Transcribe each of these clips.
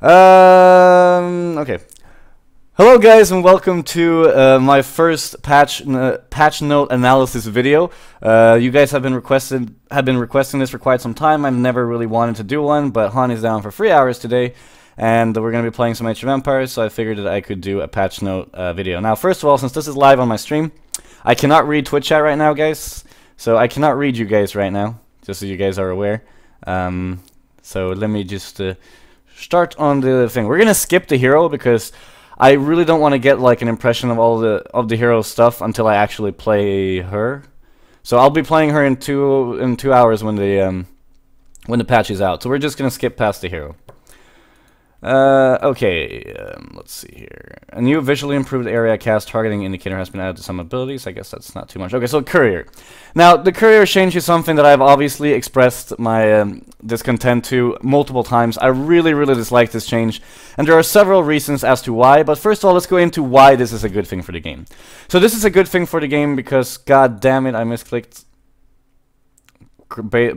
Okay. Hello guys and welcome to my first patch note analysis video. You guys have been requesting this for quite some time. I've never really wanted to do one, but Han is down for 3 hours today, and we're going to be playing some Age of Empires, so I figured that I could do a patch note video. Now, first of all, since this is live on my stream, I cannot read Twitch chat right now, guys. So I cannot read you guys right now, just so you guys are aware. So let me just start on the thing. We're gonna skip the hero because I really don't want to get like an impression of all the hero stuff until I actually play her. So I'll be playing her in two hours when the patch is out. So we're just gonna skip past the hero. Okay, let's see here. A new visually improved area cast targeting indicator has been added to some abilities. I guess that's not too much. Okay, so Courier. Now, the Courier change is something that I've obviously expressed my discontent to multiple times. I really dislike this change, and there are several reasons as to why, but first of all, let's go into why this is a good thing for the game. So this is a good thing for the game because, god damn it, I misclicked.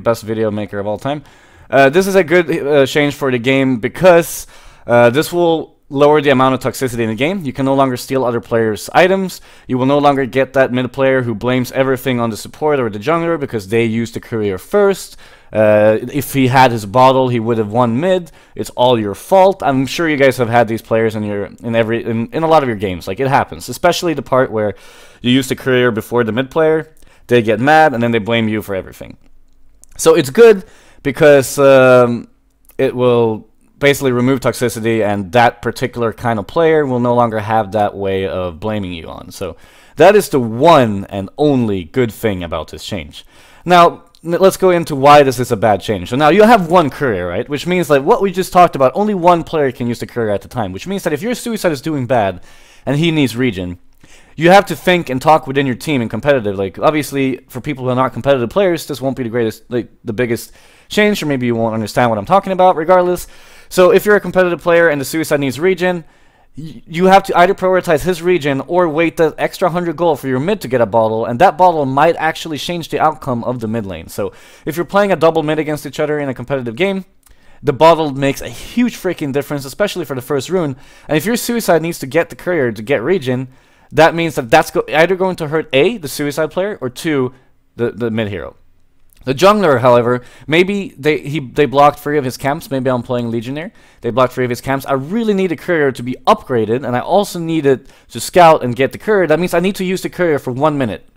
Best video maker of all time. This is a good change for the game because this will lower the amount of toxicity in the game. You can no longer steal other players' items. You will no longer get that mid player who blames everything on the support or the jungler because they used the Courier first. If he had his bottle, he would have won mid. It's all your fault. I'm sure you guys have had these players in a lot of your games. Like, it happens, especially the part where you use the Courier before the mid player. They get mad and then they blame you for everything. So it's good because it will basically remove toxicity, and that particular kind of player will no longer have that way of blaming you on. So that is the one and only good thing about this change. Now, let's go into why this is a bad change. So now you have one Courier, right? Which means that what we just talked about, only one player can use the Courier at the time. Which means that if your Suicide is doing bad and he needs regen, you have to think and talk within your team and competitive. Like, obviously, for people who are not competitive players, this won't be the greatest, like, the biggest change, or maybe you won't understand what I'm talking about. Regardless, so if you're a competitive player and the Suicide needs regen, you have to either prioritize his regen or wait the extra 100 gold for your mid to get a bottle, and that bottle might actually change the outcome of the mid lane. So if you're playing a double mid against each other in a competitive game, the bottle makes a huge freaking difference, especially for the first rune. And if your Suicide needs to get the Courier to get regen, that means that that's either going to hurt A, the Suicide player, or 2, the mid hero. The jungler, however, maybe they blocked 3 of his camps. Maybe I'm playing Legionnaire. They blocked 3 of his camps. I really need a Courier to be upgraded, and I also need it to scout and get the Courier. That means I need to use the Courier for 1 minute.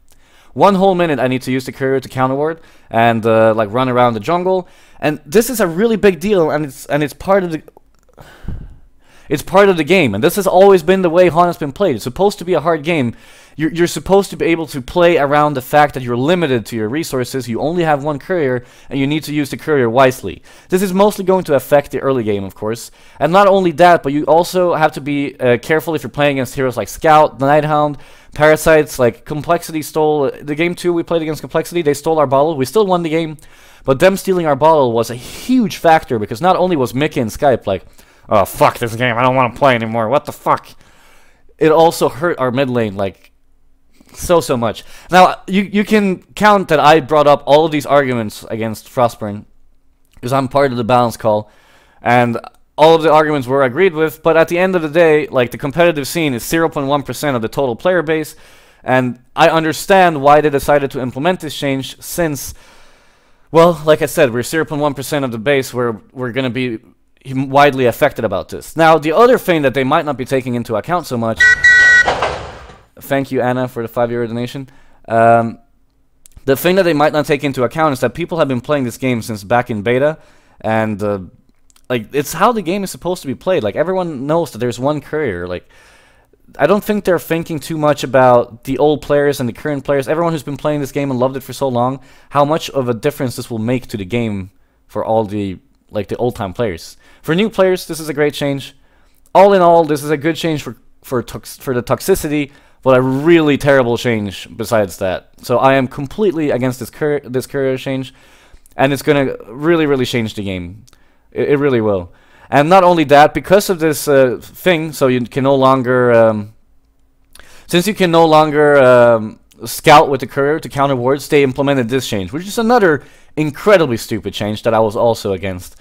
1 whole minute I need to use the Courier to counter ward and like run around the jungle. And this is a really big deal, and it's part of the... It's part of the game, and this has always been the way Han has been played. It's supposed to be a hard game. You're supposed to be able to play around the fact that you're limited to your resources. You only have one Courier, and you need to use the Courier wisely. This is mostly going to affect the early game, of course. And not only that, but you also have to be careful if you're playing against heroes like Scout, Nighthound, Parasites. Like, Complexity stole... The game 2 we played against Complexity, they stole our bottle. We still won the game, but them stealing our bottle was a huge factor, because not only was Mickey and Skype like, oh, fuck this game, I don't want to play anymore, what the fuck? It also hurt our mid lane, like, so much. Now, you can count that I brought up all of these arguments against Frostburn, because I'm part of the balance call, and all of the arguments were agreed with, but at the end of the day, like, the competitive scene is 0.1% of the total player base, and I understand why they decided to implement this change, since, well, like I said, we're 0.1% of the base where we're going to be widely affected about this. Now, the other thing that they might not be taking into account so much... Thank you, Anna, for the €5 donation. The thing that they might not take into account is that people have been playing this game since back in beta, and like, it's how the game is supposed to be played. Like, everyone knows that there's one Courier. Like, I don't think they're thinking too much about the old players and the current players. Everyone who's been playing this game and loved it for so long, how much of a difference this will make to the game for all the, like, the old-time players. For new players, this is a great change. All in all, this is a good change for the toxicity, but a really terrible change besides that. So I am completely against this Courier change, and it's going to really change the game. It really will. And not only that, because of this thing, so you can no longer... since you can no longer scout with the Courier to counter wards, they implemented this change, which is another incredibly stupid change that I was also against.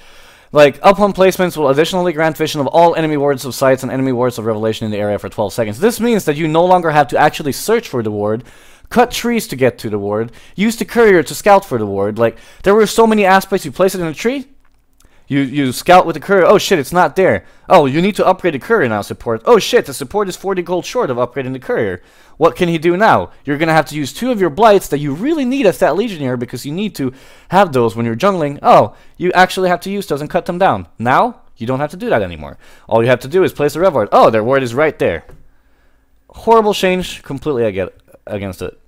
Like, up one placements will additionally grant vision of all enemy wards of sights and enemy wards of revelation in the area for 12 seconds. This means that you no longer have to actually search for the ward, cut trees to get to the ward, use the courier to scout for the ward. Like, there were so many aspects. You place it in a tree, you scout with the courier. Oh shit, it's not there. Oh, you need to upgrade the courier now, support. Oh shit, the support is 40 gold short of upgrading the courier. What can he do now? You're gonna have to use 2 of your blights that you really need as that legionnaire, because you need to have those when you're jungling. Oh, you actually have to use those and cut them down. Now, you don't have to do that anymore. All you have to do is place a rev ward. Oh, their ward is right there. Horrible change, completely against it.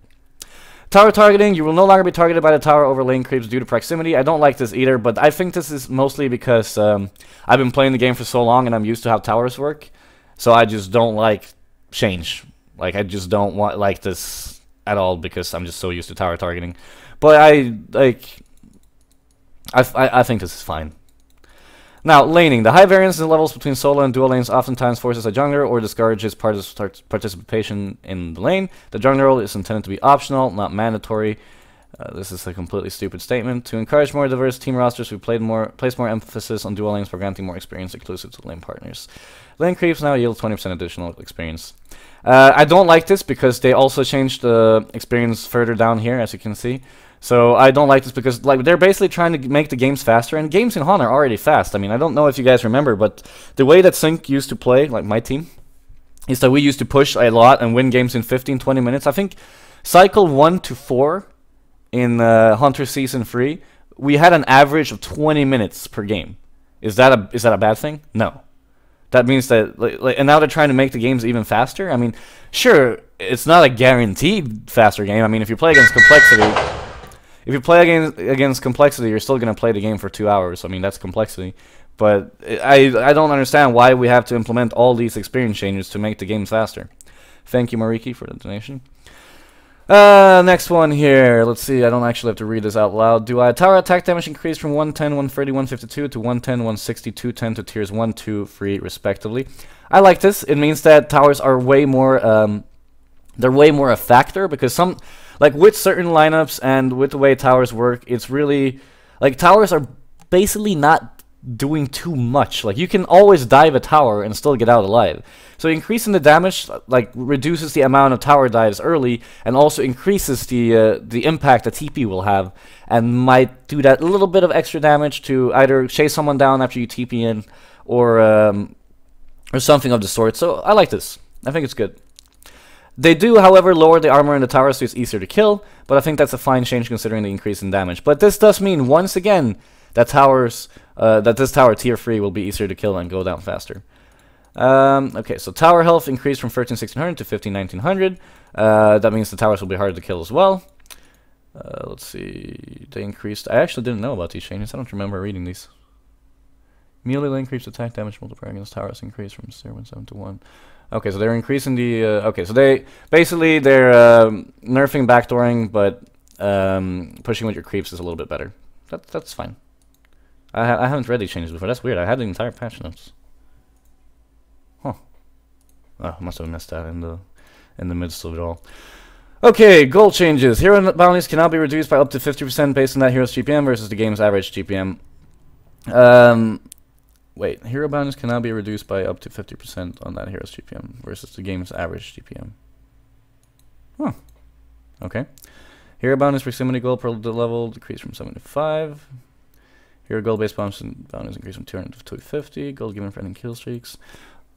Tower targeting, you will no longer be targeted by the tower over lane creeps due to proximity. I don't like this either, but I think this is mostly because I've been playing the game for so long and I'm used to how towers work. So I just don't like change. Like, I just don't like this at all because I'm just so used to tower targeting. But I think this is fine. Now, laning. The high variance in levels between solo and duo lanes oftentimes forces a jungler or discourages participation in the lane. The jungler role is intended to be optional, not mandatory. This is a completely stupid statement. To encourage more diverse team rosters, we place more emphasis on duo lanes for granting more experience exclusive to lane partners. Lane creeps now yield 20% additional experience. I don't like this because they also changed the experience further down here, as you can see. So I don't like this because, like, they're basically trying to make the games faster, and games in Han are already fast. I mean, I don't know if you guys remember, but the way that Sync used to play, like my team, is that we used to push a lot and win games in 15-20 minutes. I think cycle 1 to 4 in Hunter Season 3, we had an average of 20 minutes per game. Is that a bad thing? No. That means that, and now they're trying to make the games even faster. I mean, sure, it's not a guaranteed faster game. I mean, if you play against complexity... If you play against complexity, you're still going to play the game for 2 hours. I mean, that's complexity. But I don't understand why we have to implement all these experience changes to make the games faster. Thank you, Mariki, for the donation. Next one here. Let's see. I don't actually have to read this out loud. Do I tower attack damage increase from 110, 130, 152 to 110, 160, 210 to tiers 1, 2, 3, respectively? I like this. It means that towers are way more... they're way more a factor because some... Like, with certain lineups and with the way towers work, it's really... Like, towers are basically not doing too much. Like, you can always dive a tower and still get out alive. So increasing the damage, like, reduces the amount of tower dives early and also increases the impact that TP will have and might do that little bit of extra damage to either chase someone down after you TP in or something of the sort. So I like this. I think it's good. They do, however, lower the armor in the tower, so it's easier to kill, but I think that's a fine change considering the increase in damage. But this does mean, once again, that this tower tier 3 will be easier to kill and go down faster. Okay, so tower health increased from 13,1600 to 15,1900. That means the towers will be harder to kill as well. Let's see, they increased... I actually didn't know about these changes, I don't remember reading these. Melee lane creeps attack damage multiplier against towers increased from 0.7 to 1. Okay, so they're increasing the... okay, so they're nerfing backdooring, but pushing with your creeps is a little bit better. That's fine. I haven't read these changes before. That's weird. I had the entire patch notes. Huh. Oh, must have missed that in the midst of it all. Okay, goal changes. Hero bounties can now be reduced by up to 50% based on that hero's GPM versus the game's average GPM. Wait, hero bounties can now be reduced by up to 50% on that hero's GPM versus the game's average GPM. Huh. Okay. Hero bounties proximity goal per level decreased from 75. Hero goal based bounties increased from 200 to 250. Gold given for ending kill streaks.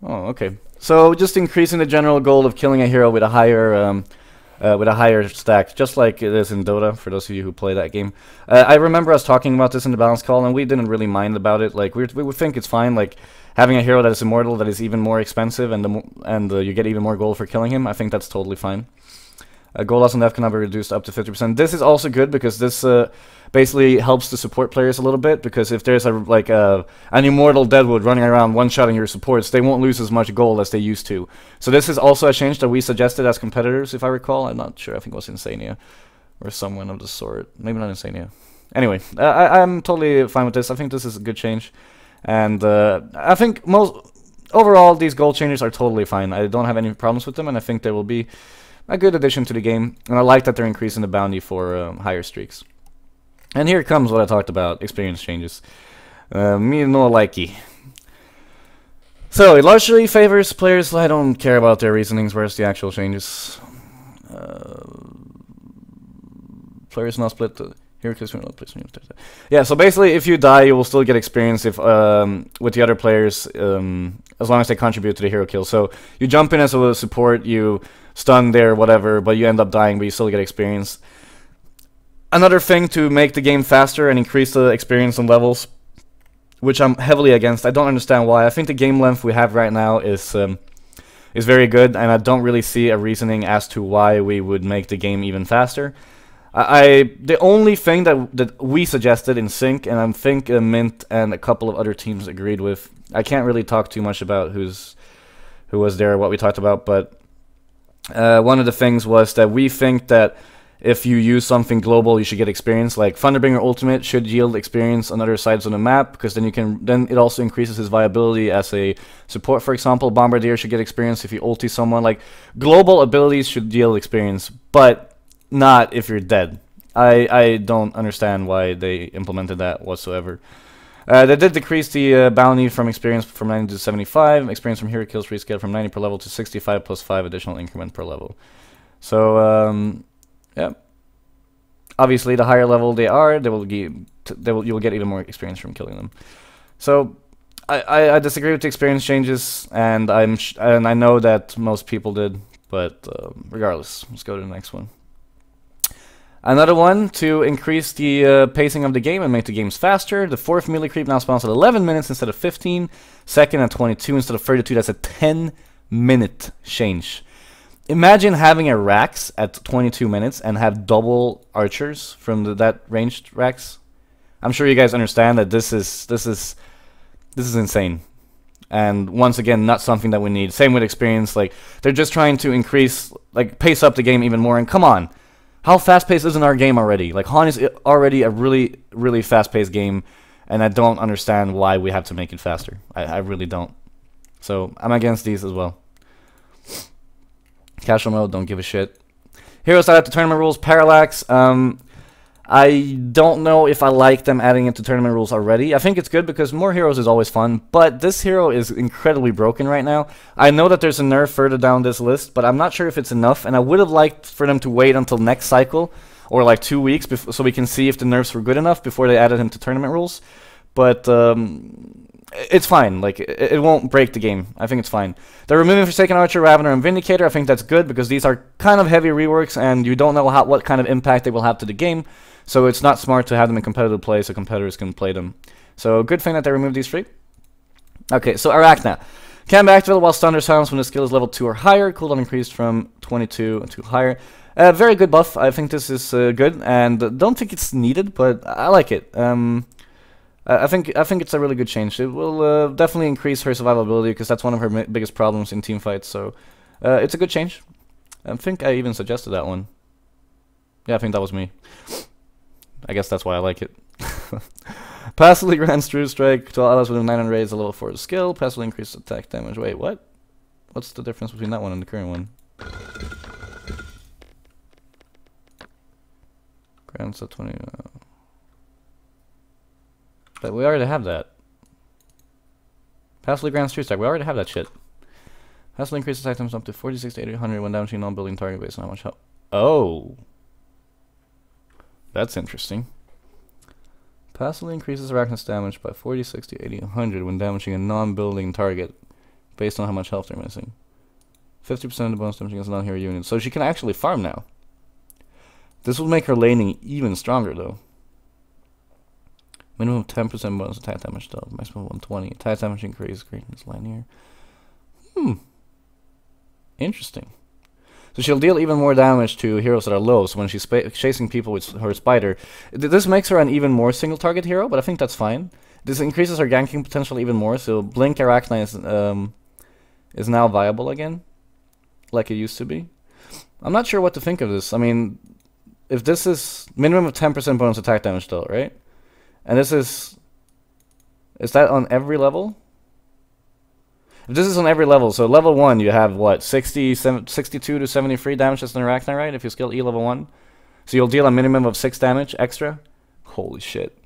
Oh, okay. So just increasing the general goal of killing a hero with a higher stack, just like it is in Dota, for those of you who play that game. I remember us talking about this in the balance call, and we didn't really mind about it. Like, we would think it's fine, like, having a hero that is immortal, that is even more expensive, and you get even more gold for killing him. I think that's totally fine. Gold loss on death can now be reduced up to 50%. This is also good, because this basically helps the support players a little bit, because if there's an immortal Deadwood running around one-shotting your supports, they won't lose as much gold as they used to. So this is also a change that we suggested as competitors, if I recall. I'm not sure. I think it was Insania or someone of the sort. Maybe not Insania. Anyway, I'm totally fine with this. I think this is a good change. And I think overall, these gold changes are totally fine. I don't have any problems with them, and I think they will be a good addition to the game. And I like that they're increasing the bounty for higher streaks. And here comes what I talked about, experience changes. Me no likey. So it largely favors players. I don't care about their reasonings. Where's the actual changes? Players not split. Here, yeah. So basically, if you die, you will still get experience if with the other players, as long as they contribute to the hero kill. So you jump in as a support, you stun there, whatever, but you end up dying, but you still get experience. Another thing to make the game faster and increase the experience and levels, which I'm heavily against. I don't understand why. I think the game length we have right now is very good, and I don't really see a reasoning as to why we would make the game even faster. The only thing that we suggested in Sync, and I think Mint and a couple of other teams agreed with. I can't really talk too much about who was there, what we talked about, but one of the things was that we think that if you use something global, you should get experience. Like Thunderbringer Ultimate should yield experience on other sides of the map, because then it also increases his viability as a support. For example, Bombardier should get experience if you ulti someone. Like global abilities should yield experience, but not if you're dead. I don't understand why they implemented that whatsoever. They did decrease the bounty from experience from 90 to 75. Experience from hero kills rescaled from 90 per level to 65 plus 5 additional increment per level. So yeah. Obviously, the higher level they are, you'll get even more experience from killing them. So I disagree with the experience changes, and I know that most people did, but regardless, let's go to the next one. Another one to increase the pacing of the game and make the games faster. The 4th melee creep now spawns at 11 minutes instead of 15. Second at 22 instead of 32. That's a 10-minute change. Imagine having a Rax at 22 minutes and have double archers from that ranged Rax. I'm sure you guys understand that this is insane. And once again, not something that we need. Same with experience. Like they're just trying to increase, like pace up the game even more. And come on. How fast-paced isn't our game already? Like, Han is already a really, really fast-paced game, and I don't understand why we have to make it faster. I really don't. So, I'm against these as well. Casual mode, don't give a shit. Heroes that have the tournament rules, Parallax. I don't know if I like them adding it to tournament rules already. I think it's good because more heroes is always fun, but this hero is incredibly broken right now. I know that there's a nerf further down this list, but I'm not sure if it's enough, and I would have liked for them to wait until next cycle, or like 2 weeks, so we can see if the nerfs were good enough before they added him to tournament rules. But it's fine. Like, it won't break the game. I think it's fine. They're removing Forsaken Archer, Ravener, and Vindicator. I think that's good because these are kind of heavy reworks, and you don't know what kind of impact they will have to the game. So it's not smart to have them in competitive play so competitors can play them. So good thing that they removed these three. Okay, so Arachna. Can be activated while stunned or silenced when the skill is level 2 or higher. Cooldown increased from 22 to higher. Very good buff. I think this is good, and don't think it's needed, but I like it. I think it's a really good change. It will definitely increase her survivability because that's one of her biggest problems in team fights. So it's a good change. I think I even suggested that one. Yeah, I think that was me. I guess that's why I like it. Passively grants True Strike to all allies within 900 raise a level 4 skill. Passively increases attack damage. Wait, what? What's the difference between that one and the current one? Grants a 20. But we already have that. Passively grants True Strike. We already have that shit. Passively increases attack damage up to 46 to 800 when damaging non-building target based on how much health. Oh. That's interesting. Passively increases Arachna's damage by 46 to 800 when damaging a non-building target based on how much health they're missing. 50% of the bonus damage against non-hero units. So she can actually farm now. This will make her laning even stronger though. Minimum 10% bonus attack damage though. Maximum 120. Attack damage increase greatness linear. Interesting. So she'll deal even more damage to heroes that are low, so when she's chasing people with her spider. This makes her an even more single-target hero, but I think that's fine. This increases her ganking potential even more, so Blink Arachna is now viable again, like it used to be. I'm not sure what to think of this. I mean, if this is minimum of 10% bonus attack damage though, right? And this is that on every level? If this is on every level, so level 1 you have what, 62 to 73 damage as an Arachna, right? If you skill E level 1. So you'll deal a minimum of 6 damage extra. Holy shit.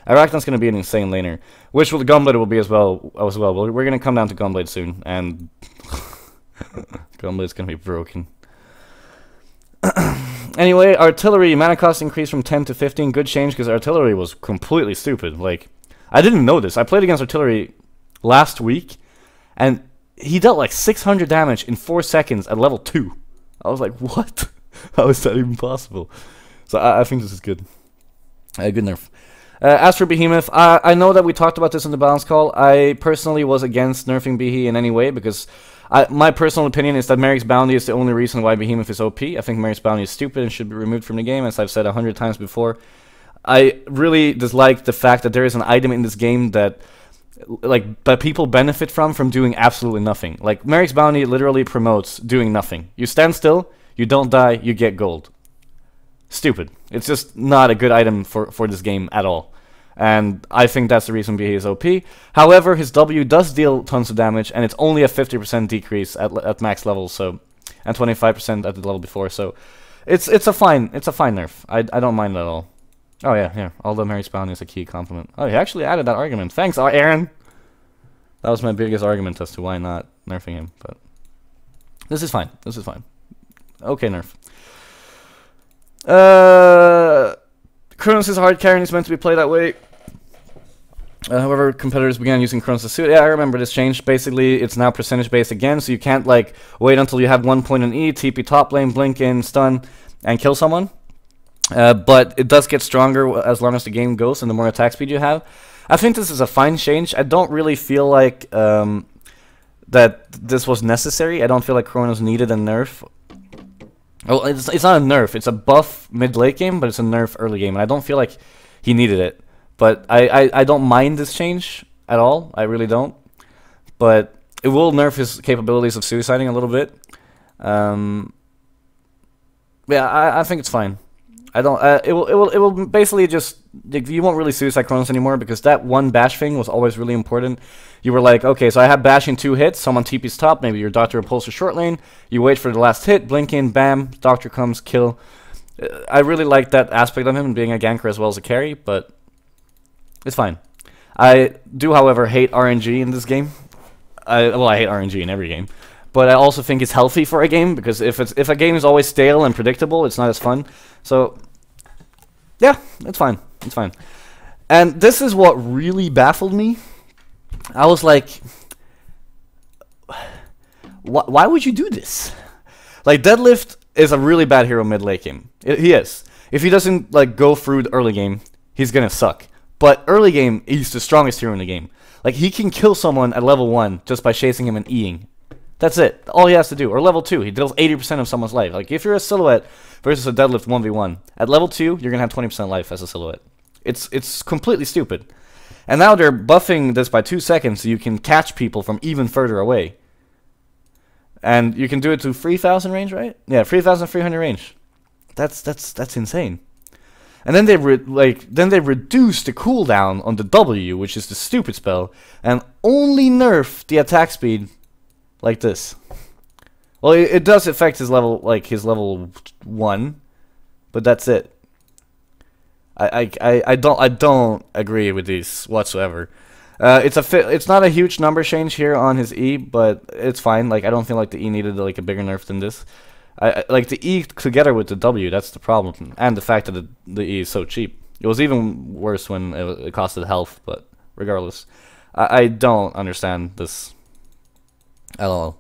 Arachnon's going to be an insane laner, which will Gunblade will be as well. We're going to come down to Gunblade soon, and Gunblade's going to be broken. Anyway, artillery mana cost increased from 10 to 15. Good change because artillery was completely stupid. Like, I didn't know this. I played against artillery last week, and he dealt like 600 damage in 4 seconds at level 2. I was like, what? How is that even possible? So I think this is good. Good nerf. As for Behemoth, I know that we talked about this in the balance call. I personally was against nerfing Behe in any way because my personal opinion is that Merrick's Bounty is the only reason why Behemoth is OP. I think Merrick's Bounty is stupid and should be removed from the game, as I've said 100 times before. I really dislike the fact that there is an item in this game that people benefit from doing absolutely nothing. Like, Merrick's Bounty literally promotes doing nothing. You stand still, you don't die, you get gold. Stupid. It's just not a good item for this game at all. And I think that's the reason Behe is OP. However, his W does deal tons of damage, and it's only a 50% decrease at max level, so, and 25% at the level before. So, it's a fine nerf. I don't mind it at all. Oh yeah, here. Although Merrick's Bounty is a key compliment. Oh, he actually added that argument. Thanks, Aaron. That was my biggest argument as to why not nerfing him. But this is fine. This is fine. Okay, nerf. Kronos is a hard carry and it's meant to be played that way. However, competitors began using Kronos as suit. Yeah, I remember this change. Basically, it's now percentage based again, so you can't like wait until you have 1 point in E, TP top lane, blink in, stun, and kill someone. But it does get stronger as long as the game goes and the more attack speed you have. I think this is a fine change. I don't really feel like that this was necessary. I don't feel like Kronos needed a nerf. Well, it's not a nerf. It's a buff mid-late game, but it's a nerf early game. And I don't feel like he needed it. But I don't mind this change at all. I really don't. But it will nerf his capabilities of suiciding a little bit. Yeah, I think it's fine. I don't. It will basically just, you won't really suicide Kronos anymore because that one bash thing was always really important. You were like, okay, so I have bashing 2 hits. Someone TP's top. Maybe your Doctor repulses your short lane. You wait for the last hit. Blink in. Bam. Doctor comes. Kill. I really like that aspect of him being a ganker as well as a carry, but it's fine. I do, however, hate RNG in this game. I hate RNG in every game. But I also think it's healthy for a game, because if a game is always stale and predictable, it's not as fun. So, yeah, it's fine. It's fine. And this is what really baffled me. I was like, why would you do this? Like, Deadlift is a really bad hero mid-late game. He is. If he doesn't like go through the early game, he's gonna suck. But early game, he's the strongest hero in the game. Like, he can kill someone at level 1 just by chasing him and E-ing. That's it. All he has to do. Or level 2, he deals 80% of someone's life. Like, if you're a Silhouette versus a Deadlift 1v1, at level 2, you're going to have 20% life as a Silhouette. It's completely stupid. And now they're buffing this by 2 seconds so you can catch people from even further away. And you can do it to 3,000 range, right? Yeah, 3,300 range. That's insane. And then they reduce the cooldown on the W, which is the stupid spell, and only nerf the attack speed like this. Well, it does affect his level, like his level 1, but that's it. I don't agree with these whatsoever. It's not a huge number change here on his E, but it's fine. Like, I don't feel like the E needed like a bigger nerf than this. I like the E together with the W. That's the problem, and the fact that the E is so cheap. It was even worse when it costed health. But regardless, I don't understand this at all.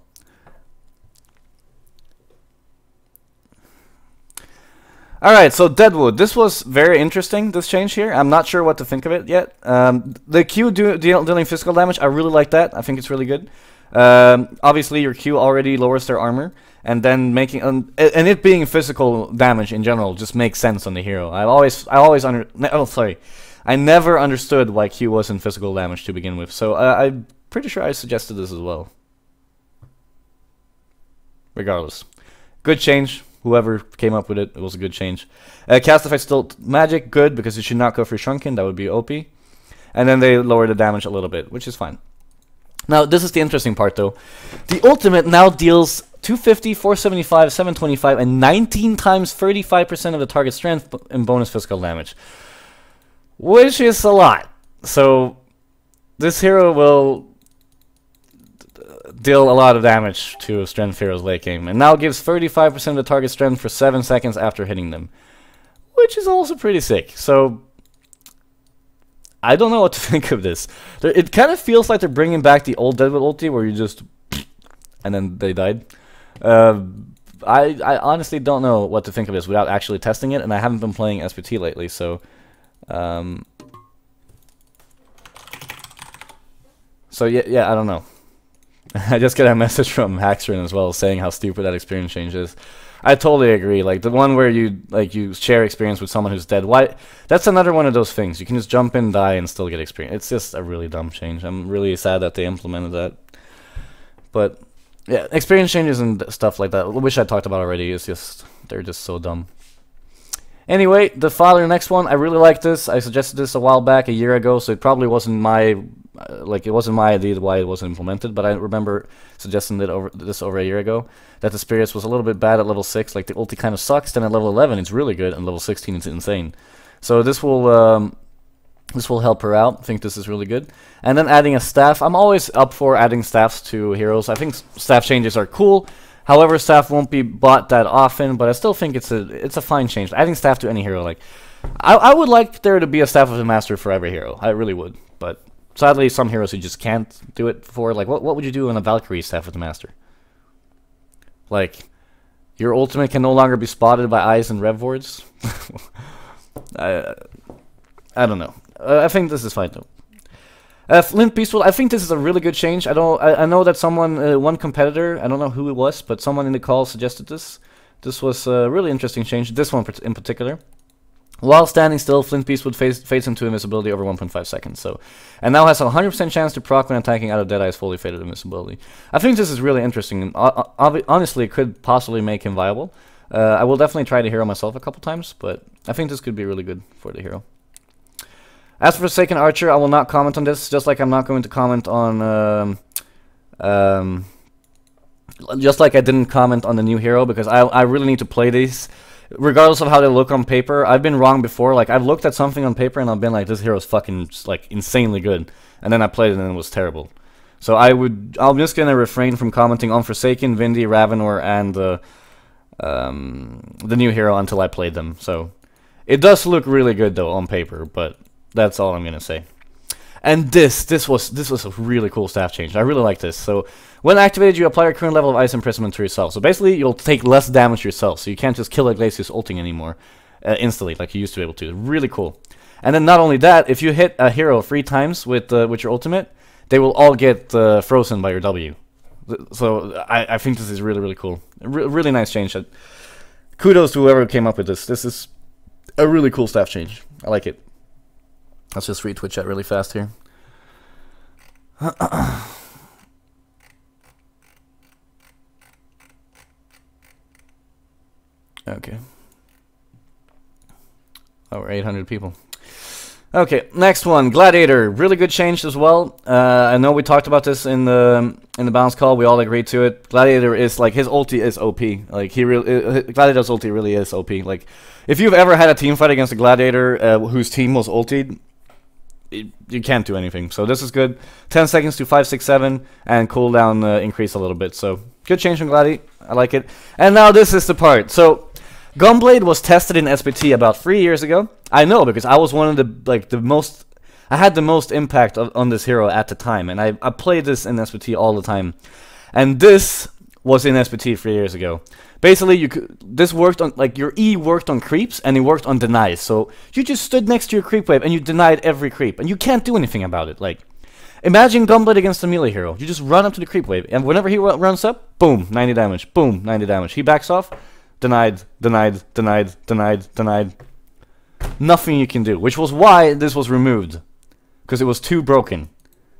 Alright, so Deadwood. This was very interesting, this change here. I'm not sure what to think of it yet. The Q dealing physical damage, I really like that. I think it's really good. Obviously, your Q already lowers their armor. And then making... and it being physical damage in general just makes sense on the hero. I never understood why Q wasn't physical damage to begin with. So I'm pretty sure I suggested this as well. Regardless. Good change. Whoever came up with it, it was a good change. Castify still magic, good, because it should not go for Shrunken, that would be OP. And then they lower the damage a little bit, which is fine. Now, this is the interesting part, though. The ultimate now deals 250, 475, 725, and 19 times 35% of the target strength in bonus physical damage. which is a lot. So this hero will deal a lot of damage to strength heroes late game, and now gives 35% of the target strength for 7 seconds after hitting them, which is also pretty sick. So I don't know what to think of this. It kind of feels like they're bringing back the old Deadwood ulti where you just and then they died. I honestly don't know what to think of this without actually testing it, and I haven't been playing SPT lately, so yeah, I don't know. I just got a message from Haxrin as well saying how stupid that experience change is. I totally agree. Like the one where you share experience with someone who's dead. Why? That's another one of those things. You can just jump in, die, and still get experience. It's just a really dumb change. I'm really sad that they implemented that. But yeah, experience changes and stuff like that, which I talked about already, is just they're just so dumb. Anyway, the next one, I really like this. I suggested this a while back, a year ago, so it probably wasn't my it wasn't my idea why it wasn't implemented, but I remember suggesting it over a year ago, that the Spirits was a little bit bad at level 6, like the ulti kind of sucks, then at level 11 it's really good, and level 16 it's insane. So this will help her out. I think this is really good. And then adding a staff, I'm always up for adding staffs to heroes. I think staff changes are cool. However, staff won't be bought that often, but I still think it's a fine change. Adding staff to any hero, like I would like there to be a staff of the master for every hero. I really would, but sadly, some heroes you just can't do it for. Like, what would you do on a Valkyrie staff of the master? Like, your ultimate can no longer be spotted by eyes and rev wards. I don't know. I think this is fine though. Flint Peaceful, I think this is a really good change. I know that someone, one competitor, I don't know who it was, but someone in the call suggested this. This was a really interesting change. This one in particular. While standing still, Flint Beast would fades into invisibility over 1.5 seconds. So, and now has a 100% chance to proc when attacking out of Deadeye's fully faded invisibility. I think this is really interesting, and honestly, it could possibly make him viable. I will definitely try the hero myself a couple times, but I think this could be really good for the hero. As for Forsaken Archer, I will not comment on this, just like I'm not going to comment on, just like I didn't comment on the new hero, because I really need to play these. Regardless of how they look on paper, I've been wrong before. Like, I've looked at something on paper and I've been like, this hero's fucking, like, insanely good. And then I played it and it was terrible. So I'm just gonna refrain from commenting on Forsaken, Vindy, Ravenor, and the new hero until I played them. So, it does look really good, though, on paper, but that's all I'm gonna say. And this was a really cool staff change. I really like this. So, when activated, you apply your current level of Ice Imprisonment to yourself. So basically, you'll take less damage yourself. So you can't just kill a Glacius ulting anymore instantly, like you used to be able to. Really cool. And then not only that, if you hit a hero 3 times with your ultimate, they will all get frozen by your W. So I think this is really, really cool. Really nice change. Kudos to whoever came up with this. This is a really cool staff change. I like it. Let's just read Twitch chat really fast here. Okay. Over 800 people. Okay, next one, Gladiator. Really good change as well. I know we talked about this in the balance call. We all agreed to it. Gladiator is like, his ulti is OP. Like Gladiator's ulti really is OP. Like, if you've ever had a team fight against a Gladiator whose team was ultied, you can't do anything. So this is good. 10 seconds to 5, 6, 7, and cooldown increase a little bit. So good change from Gladi. I like it. And now this is the part. So Gunblade was tested in SPT about 3 years ago. I know, because I was one of I had the most impact on this hero at the time, and I played this in SPT all the time. And this was in SPT 3 years ago. Basically, this worked on, like, your E worked on creeps, and it worked on denies. So you just stood next to your creep wave, and you denied every creep, and you can't do anything about it. Like, imagine Gunblade against a melee hero. You just run up to the creep wave, and whenever he runs up, boom, 90 damage, boom, 90 damage. He backs off, denied, denied, denied, denied, denied. Nothing you can do, which was why this was removed, because it was too broken.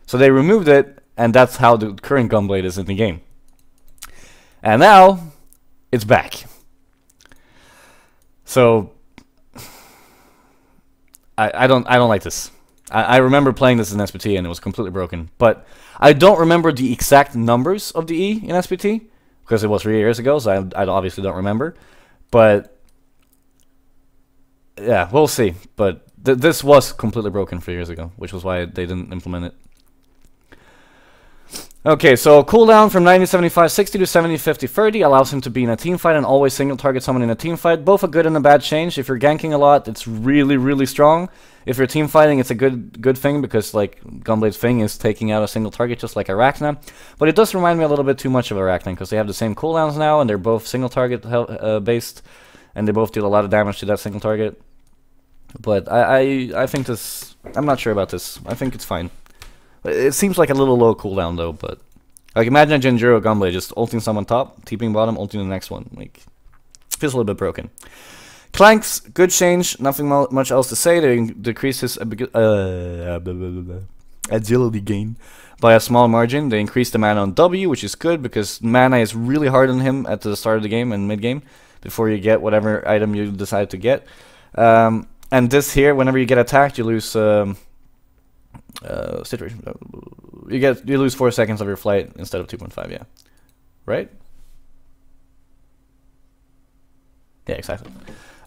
So they removed it, and that's how the current Gunblade is in the game. And now it's back. So I don't like this. I remember playing this in SPT and it was completely broken, but I don't remember the exact numbers of the E in SPT because it was 3 years ago, so I obviously don't remember. But yeah, we'll see. But this was completely broken 3 years ago, which was why they didn't implement it. Okay, so cooldown from 90-75-60 to 70-50-30 allows him to be in a team fight and always single target someone in a team fight. Both a good and a bad change. If you're ganking a lot, it's really, really strong. If you're team fighting, it's a good thing because like Gunblade's thing is taking out a single target just like Arachna. But it does remind me a little bit too much of Arachna because they have the same cooldowns now and they're both single target based, and they both deal a lot of damage to that single target. But I think this, I'm not sure about this. I think it's fine. It seems like a little low cooldown though, but like imagine a Genjuro Gunblade just ulting someone top, TPing bottom, ulting the next one. Like, feels a little bit broken. Clanks, good change, nothing much else to say. They decrease his agility gain by a small margin. They increase the mana on W, which is good because mana is really hard on him at the start of the game and mid game before you get whatever item you decide to get. And this here, whenever you get attacked, you lose situation. You lose 4 seconds of your flight instead of 2.5. Yeah, right. Yeah, exactly.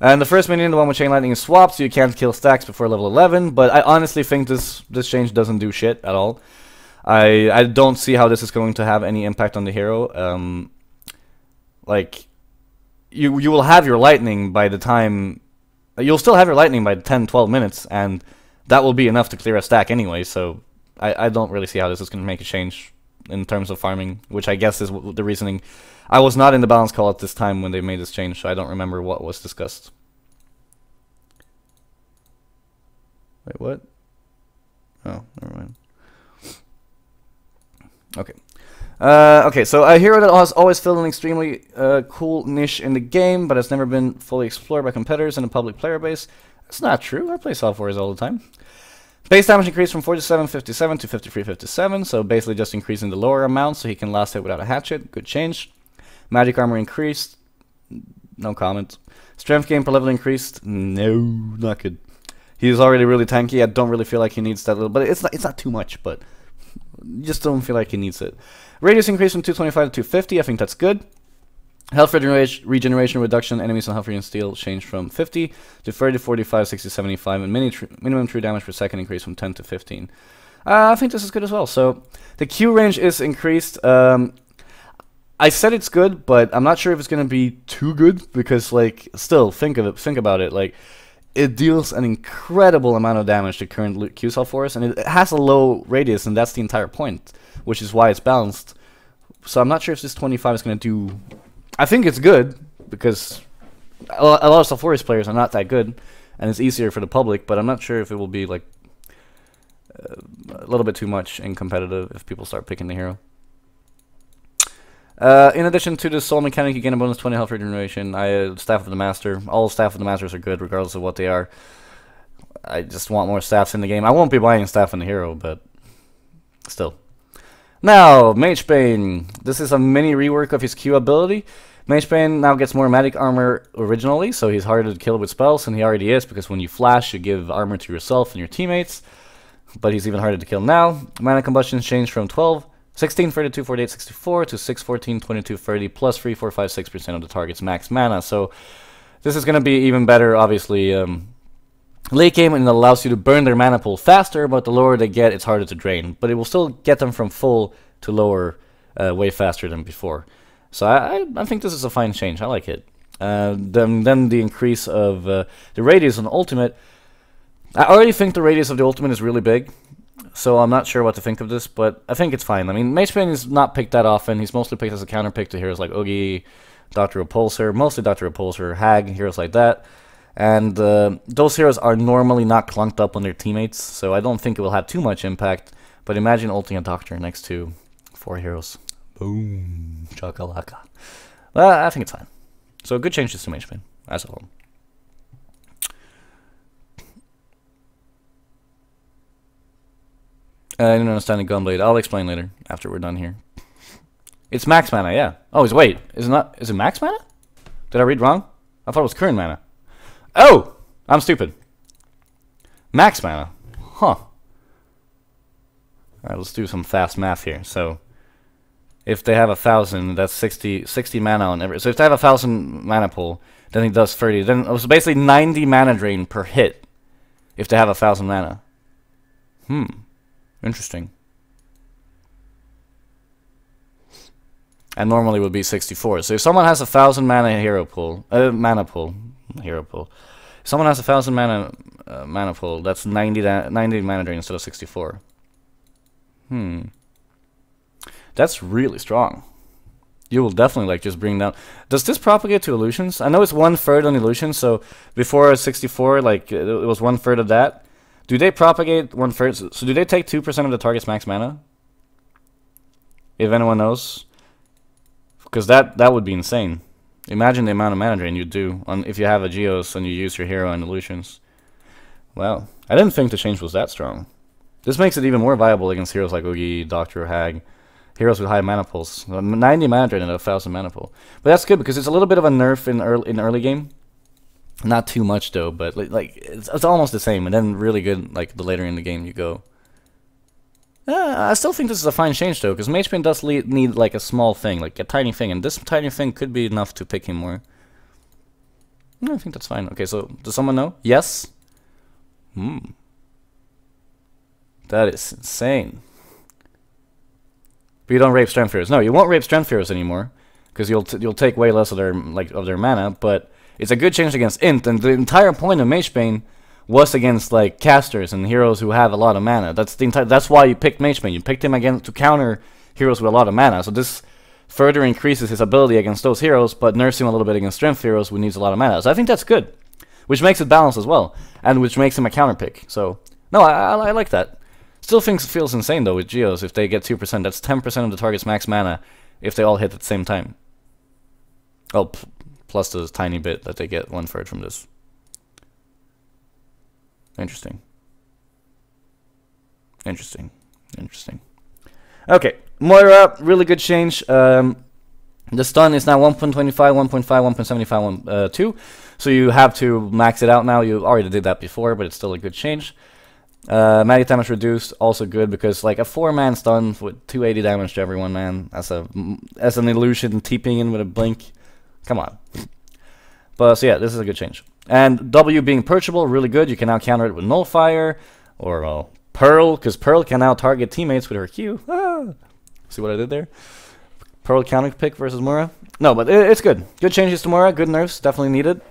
And the first minion, the one with Chain Lightning, is swapped, so you can't kill stacks before level 11. But I honestly think this change doesn't do shit at all. I don't see how this is going to have any impact on the hero. Like, you will have your lightning by the time. You'll still have your lightning by 10-12 minutes, and that will be enough to clear a stack anyway, so I don't really see how this is going to make a change in terms of farming, which I guess is the reasoning. I was not in the balance call at this time when they made this change, so I don't remember what was discussed. Wait, what? Oh, never mind. Okay. Okay, so a hero that has always filled an extremely cool niche in the game, but has never been fully explored by competitors in a public player base. That's not true. I play Soft Warriors all the time. Base damage increased from 47-57 to 53-57, so basically just increasing the lower amount so he can last hit without a hatchet. Good change. Magic armor increased. No comment. Strength gain per level increased. No, not good. He's already really tanky. I don't really feel like he needs that little, but it's not too much, but just don't feel like he needs it. Radius increased from 225 to 250. I think that's good. Health regeneration reduction, enemies on health regen steal changed from 50 to 30, 45, 60, 75, and minimum true damage per second increased from 10 to 15. I think this is good as well. So the Q range is increased. I said it's good, but I'm not sure if it's going to be too good because, like, still think about it. Like, it deals an incredible amount of damage to current Q cell force, and it has a low radius, and that's the entire point, which is why it's balanced. So I'm not sure if this 25 is going to do. I think it's good because a lot of Soft Warriors players are not that good, and it's easier for the public. But I'm not sure if it will be like a little bit too much in competitive if people start picking the hero. In addition to the soul mechanic, you gain a bonus 20 health regeneration. Staff of the Master. All Staff of the Masters are good regardless of what they are. I just want more staffs in the game. I won't be buying staff in the hero, but still. Now, Magebane. This is a mini rework of his Q ability. Magebane now gets more magic armor originally, so he's harder to kill with spells, and he already is, because when you flash, you give armor to yourself and your teammates. But he's even harder to kill now. Mana combustion changed from 16, 32, 48, 64 to 6, 14, 22, 30, plus 3, 4, 5, 6% of the target's max mana. So this is going to be even better, obviously, late game, and it allows you to burn their mana pool faster, but the lower they get, it's harder to drain. But it will still get them from full to lower way faster than before. So I think this is a fine change. I like it. Then the increase of the radius on the ultimate. I already think the radius of the ultimate is really big, so I'm not sure what to think of this, but I think it's fine. I mean, Magebane is not picked that often. He's mostly picked as a counter pick to heroes like Oogie, Dr. Repulsor, mostly Dr. Repulsor, Hag, heroes like that. And those heroes are normally not clunked up on their teammates, so I don't think it will have too much impact. But imagine ulting a Doctor next to 4 heroes. Boom. Chakalaka. Well, I think it's fine. So good changes to Magebane as a whole. I didn't understand the Gunblade. I'll explain later after we're done here. It's max mana, yeah. Oh, wait. Is it max mana? Did I read wrong? I thought it was current mana. Oh! I'm stupid. Max mana. Huh. Alright, let's do some fast math here. So, if they have 1,000, that's 60 mana on every. So if they have 1,000 mana pool, then he does 30. Then it was basically 90 mana drain per hit. if they have 1,000 mana. Interesting. And normally would be 64. So if someone has 1,000 mana hero pool, hero pool. If someone has 1,000 mana pool, that's 90 mana drain instead of 64. That's really strong. You will definitely like just bring down. Does this propagate to illusions? I know it's 1/3 on illusions, so before 64, like it was 1/3 of that. Do they propagate 1/3? So do they take 2% of the target's max mana? If anyone knows, because that would be insane. Imagine the amount of mana drain you do on if you have a Geos and you use your hero and illusions. Wow, I didn't think the change was that strong. This makes it even more viable against heroes like Oogie, Doctor, or Hag. Heroes with high mana pools. 90 mana drain and 1,000 mana pool. But that's good because it's a little bit of a nerf in early game. Not too much though, but like it's almost the same. And then really good like the later in the game you go. I still think this is a fine change though, because Mage Pain does need like a small thing, like a tiny thing, and this tiny thing could be enough to pick him more. I think that's fine. Okay, so does someone know? Yes. That is insane. But you don't rape Strength Heroes. No, you won't rape Strength Heroes anymore, because you'll take way less of their mana. But it's a good change against Int, and the entire point of Mage Bane was against like casters and heroes who have a lot of mana. That's why you picked Mage Bane. You picked him again to counter heroes with a lot of mana. So this further increases his ability against those heroes, but nerfs him a little bit against Strength Heroes who needs a lot of mana. So I think that's good, which makes it balanced as well, and which makes him a counter pick. So no, I like that. Still feels insane though with Geos if they get 2%. That's 10% of the target's max mana if they all hit at the same time. Oh, plus the tiny bit that they get 1/3 from this. Interesting. Interesting. Interesting. Okay, Moira, really good change. The stun is now 1.25, 1.5, 1.75, 2. So you have to max it out now. You already did that before, but it's still a good change. Magic damage reduced, also good because like a 4-man stun with 280 damage to every 1 man as an illusion TPing in with a blink. Come on. But so yeah, this is a good change. And W being perchable, really good. You can now counter it with Nullifier or Pearl, because Pearl can now target teammates with her Q. See what I did there? Pearl counter pick versus Moira. No, but it's good. Good changes to Moira. Good nerfs, definitely needed.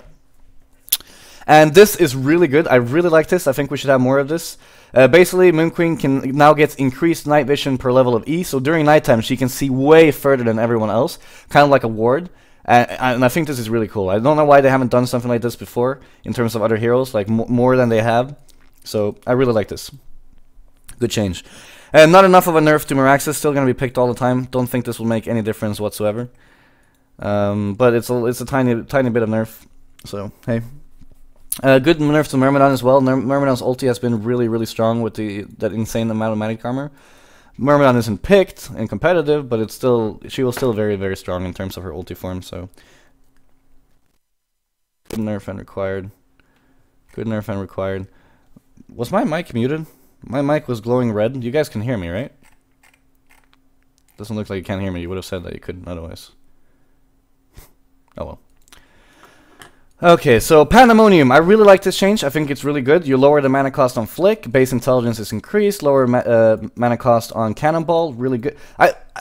And this is really good. I really like this. I think we should have more of this. Basically, Moon Queen can now get increased night vision per level of E. So during nighttime, she can see way further than everyone else, kind of like a ward. And I think this is really cool. I don't know why they haven't done something like this before in terms of other heroes, like more than they have. So I really like this. Good change. And not enough of a nerf to Meraxes. Still going to be picked all the time. Don't think this will make any difference whatsoever. But it's a tiny bit of nerf. So hey. Good nerf to Myrmidon as well. Myrmidon's ulti has been really strong with that insane amount of magic armor. Myrmidon isn't picked and competitive, but she was still very strong in terms of her ulti form. So good nerf and required. Good nerf and required. Was my mic muted? My mic was glowing red. You guys can hear me, right? Doesn't look like you can't hear me. You would have said that you couldn't otherwise. Oh well. Okay, so Pandemonium. I really like this change. I think it's really good. You lower the mana cost on Flick. Base intelligence is increased. Lower mana cost on Cannonball. Really good.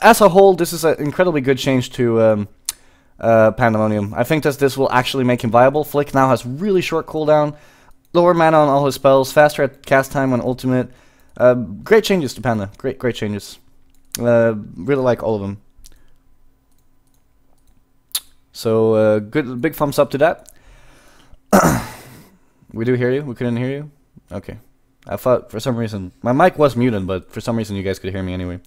As a whole, this is an incredibly good change to Pandemonium. I think that this will actually make him viable. Flick now has really short cooldown. Lower mana on all his spells. Faster at cast time on ultimate. Great changes to Panda. Great changes. Really like all of them. So good, big thumbs up to that. We do hear you? We couldn't hear you? Okay. I thought for some reason... My mic was muted, but for some reason you guys could hear me anyway.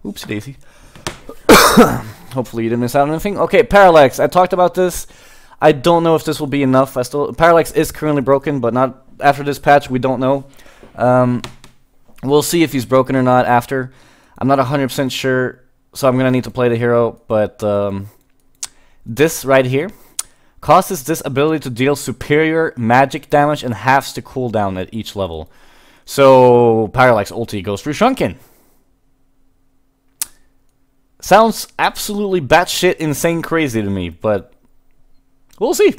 Oopsie daisy. Hopefully you didn't miss out on anything. Okay, Parallax. I talked about this. I don't know if this will be enough. Parallax is currently broken, but not after this patch. We don't know. We'll see if he's broken or not after. I'm not 100% sure, so I'm going to need to play the hero, but this right here causes this ability to deal superior magic damage and halves the cooldown at each level. So Parallax ulti goes through Shrunken. Sounds absolutely batshit insane crazy to me, but we'll see.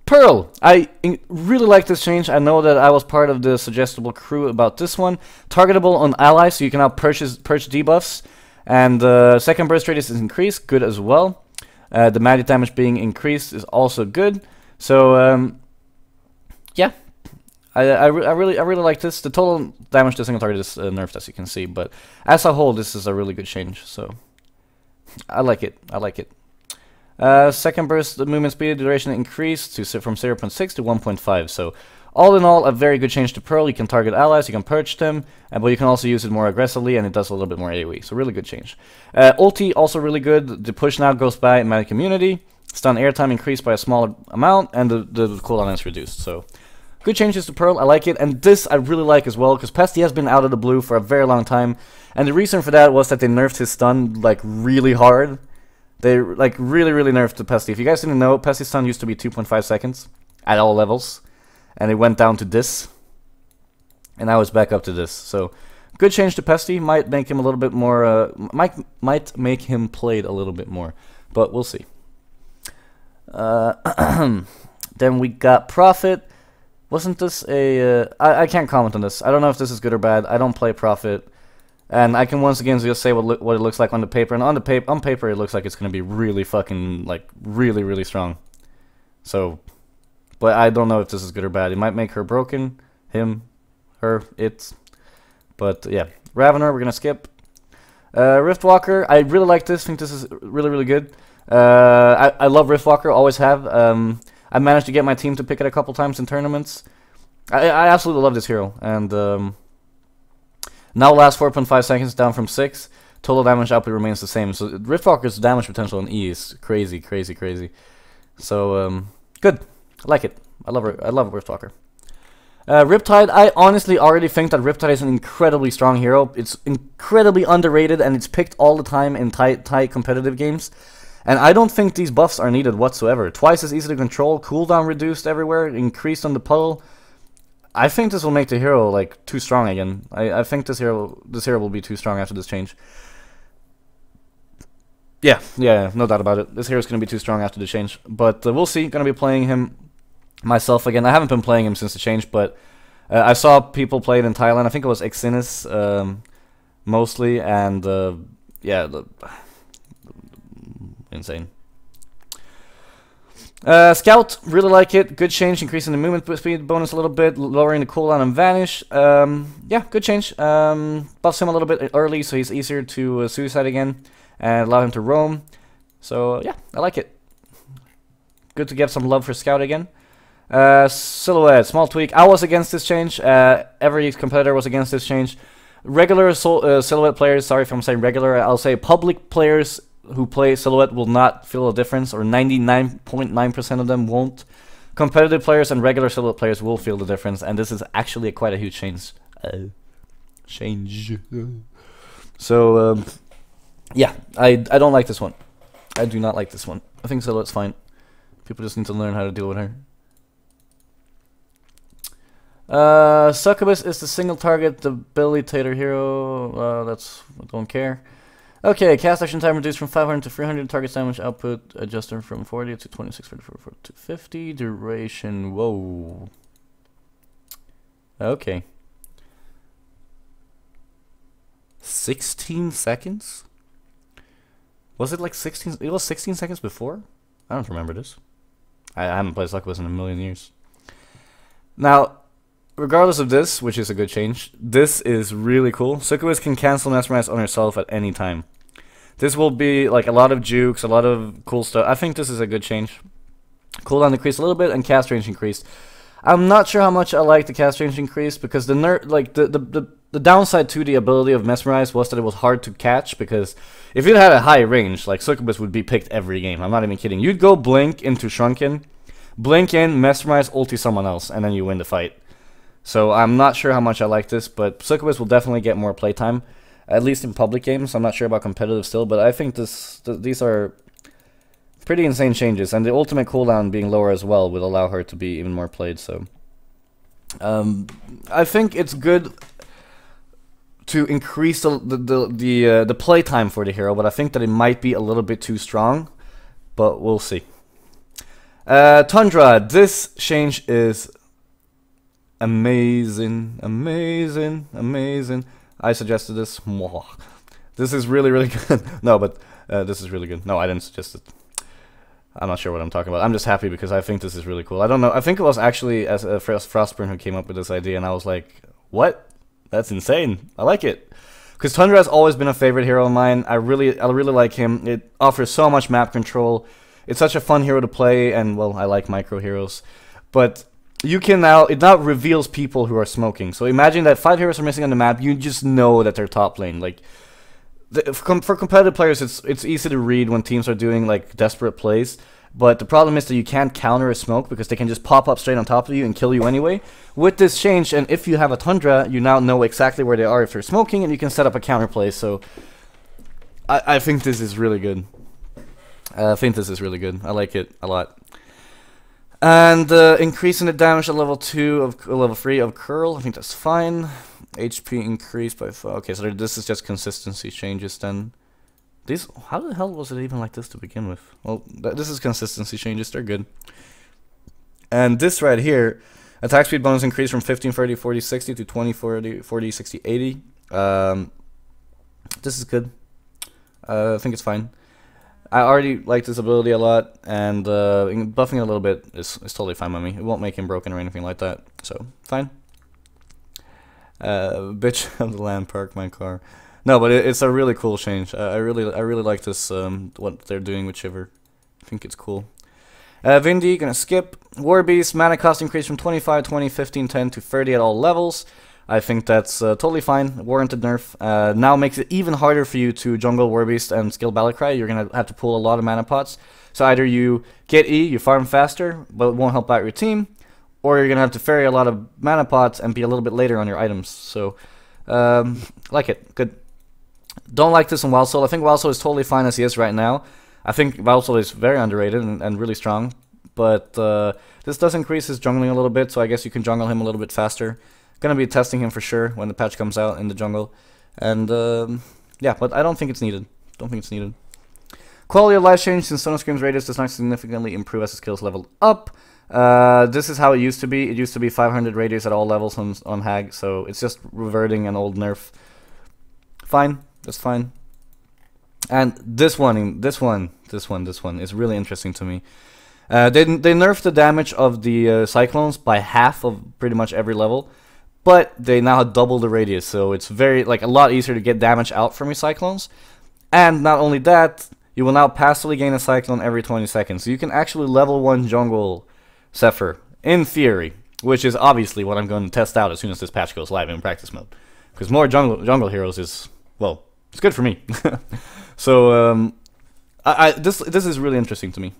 Pearl. I really like this change. I know that I was part of the suggestible crew about this one. Targetable on allies, so you can now purge debuffs. And second burst radius is increased, good as well. The magic damage being increased is also good. So yeah, I really like this. The total damage to single target is nerfed, as you can see, but as a whole, this is a really good change. So I like it. I like it. Second burst movement speed duration increased from 0.6 to 1.5. So all in all, a very good change to Pearl. You can target allies, you can purge them, but you can also use it more aggressively, and it does a little bit more AoE. So really good change. Ulti also really good. The push now goes by magic immunity. Stun airtime increased by a smaller amount, and the cooldown is reduced. So good changes to Pearl. I like it, and this I really like as well because Pesty has been out of the blue for a very long time, and the reason for that was that they nerfed his stun like really hard. They like really nerfed the Pesty. If you guys didn't know, Pesty's stun used to be 2.5 seconds at all levels, and it went down to this, and now it's back up to this. So good change to Pesty. Might make him a little bit more. Might make him played a little bit more, but we'll see. Then we got Prophet. Wasn't this a... I can't comment on this. I don't know if this is good or bad. I don't play Prophet. And I can once again just say what it looks like on the paper. And on paper, it looks like it's going to be really fucking, like, really strong. So, but I don't know if this is good or bad. It might make her broken. Him, her, it. But, yeah. Ravener, we're going to skip. Riftwalker, I really like this. I think this is really good. I love Riftwalker, always have. I managed to get my team to pick it a couple times in tournaments. I absolutely love this hero, and now lasts 4.5 seconds, down from 6. Total damage output remains the same. So Riftwalker's damage potential in E is crazy. So good, I like it. I love Riftwalker. Riptide, I honestly already think that Riptide is an incredibly strong hero. It's incredibly underrated, and it's picked all the time in tight competitive games. And I don't think these buffs are needed whatsoever. Twice as easy to control, cooldown reduced everywhere, increased on the puddle. I think this will make the hero like too strong again. I think this hero will be too strong after this change. Yeah, no doubt about it. This hero is going to be too strong after the change. But we'll see. Going to be playing him myself again. I haven't been playing him since the change, but I saw people play it in Thailand. I think it was Exynis mostly, and yeah. Insane. Scout, really like it. Good change, increasing the movement speed bonus a little bit, lowering the cooldown and vanish. Yeah, good change. Buffs him a little bit early, so he's easier to suicide again, and allow him to roam. So yeah, I like it. Good to get some love for Scout again. Silhouette, small tweak. I was against this change. Every competitor was against this change. Regular Silhouette players, sorry if I'm saying regular, I'll say public players who play Silhouette will not feel a difference, or 99.9% of them won't. Competitive players and regular Silhouette players will feel the difference, and this is actually quite a huge change. So, yeah, I don't like this one. I do not like this one. I think Silhouette's fine. People just need to learn how to deal with her. Succubus is the single target debilitator hero. I don't care. Okay, cast action time reduced from 500 to 300. Target damage output adjusted from 40 to 26, 44 to 50. Duration, whoa. Okay. 16 seconds? Was it like 16? It was 16 seconds before? I don't remember this. I haven't played Succubus in a million years. Now, regardless of this, which is a good change, this is really cool. Succubus can cancel Mesmerize on herself at any time. This will be like a lot of jukes, a lot of cool stuff. I think this is a good change. Cooldown decreased a little bit and cast range increased. I'm not sure how much I like the cast range increase, because the downside to the ability of Mesmerize was that it was hard to catch, because if it had a high range, like Succubus would be picked every game. I'm not even kidding. You'd go blink into Shrunken, blink in, Mesmerize, ulti someone else, and then you win the fight. So I'm not sure how much I like this, but Succubus will definitely get more playtime, at least in public games. I'm not sure about competitive still, but I think these are pretty insane changes, and the ultimate cooldown being lower as well will allow her to be even more played. So I think it's good to increase the playtime for the hero, but I think that it might be a little bit too strong, but we'll see. Tundra, this change is amazing, amazing, amazing. I suggested this. This is really, really good. No, but this is really good. No, I didn't suggest it. I'm not sure what I'm talking about. I'm just happy because I think this is really cool. I don't know. I think it was actually as Frostburn who came up with this idea, and I was like, what? That's insane. I like it. Because Tundra has always been a favorite hero of mine. I really like him. It offers so much map control. It's such a fun hero to play, and well, I like micro heroes. But you can now, it now reveals people who are smoking. So imagine that 5 heroes are missing on the map. You just know that they're top lane. Like, for competitive players, it's easy to read when teams are doing like desperate plays. But the problem is that you can't counter a smoke because they can just pop up straight on top of you and kill you anyway. With this change, and if you have a Tundra, you now know exactly where they are if they're smoking, and you can set up a counter play. So I think this is really good. I think this is really good. I like it a lot. And increasing the damage at level 2 of level 3 of Curl, I think that's fine. HP increased by 4. Okay, so this is just consistency changes then. These, how the hell was it even like this to begin with? Well, this is consistency changes, they're good. And this right here, attack speed bonus increased from 15, 30, 40, 60 to 20, 40, 40, 60, 80. This is good. I think it's fine. I already like this ability a lot, and buffing it a little bit is totally fine by me. It won't make him broken or anything like that, so fine. Bitch of the land, park my car. No, but it's a really cool change. I really like this. What they're doing with Shiver. I think it's cool. Vindy, gonna skip. War Beast, mana cost increase from 25, 20, 15, 10 to 30 at all levels. I think that's totally fine. Warranted nerf. Now makes it even harder for you to jungle War Beast and skill Battlecry. You're gonna have to pull a lot of mana pots. So either you get E, you farm faster, but it won't help out your team, or you're gonna have to ferry a lot of mana pots and be a little bit later on your items. So, like it, good. Don't like this in Wild Soul. I think Wild Soul is totally fine as he is right now. I think Wild Soul is very underrated and really strong, but this does increase his jungling a little bit, so I guess you can jungle him a little bit faster. Gonna be testing him for sure when the patch comes out in the jungle, and yeah, but I don't think it's needed. Don't think it's needed. Quality of life change since Sono Scream's radius does not significantly improve as his skills level up. This is how it used to be. It used to be 500 radius at all levels on Hag, so it's just reverting an old nerf. Fine, that's fine. And this one is really interesting to me. They nerfed the damage of the cyclones by half of pretty much every level, but they now have double the radius, so it's very a lot easier to get damage out from your cyclones. And not only that, you will now passively gain a cyclone every 20 seconds. So you can actually level 1 jungle Zephyr, in theory, which is obviously what I'm going to test out as soon as this patch goes live in practice mode. Because more jungle heroes is, well, it's good for me. So this is really interesting to me.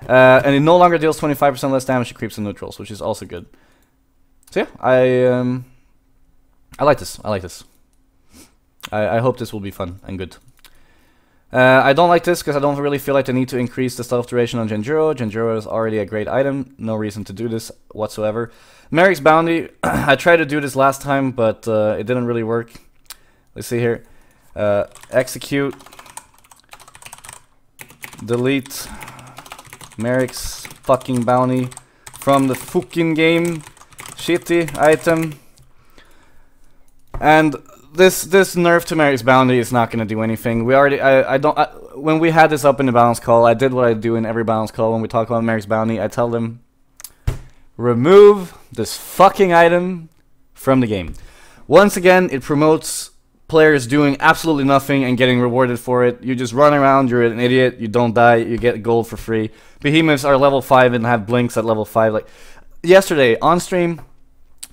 And it no longer deals 25% less damage to creeps and neutrals, which is also good. So yeah, I like this. I like this. I hope this will be fun and good. I don't like this because I don't really feel like the need to increase the stealth duration on Genjuro. Genjuro is already a great item. No reason to do this whatsoever. Merrick's Bounty. I tried to do this last time, but it didn't really work. Let's see here. Execute. Delete Merrick's fucking bounty from the fucking game. Shitty item. And this nerf to Merrick's bounty is not gonna do anything. We already when we had this up in the balance call, I did what I do in every balance call when we talk about Merrick's bounty. I tell them, remove this fucking item from the game. Once again, it promotes players doing absolutely nothing and getting rewarded for it. You just run around, you're an idiot, you don't die, you get gold for free. Behemoths are level 5 and have blinks at level 5. Like yesterday on stream,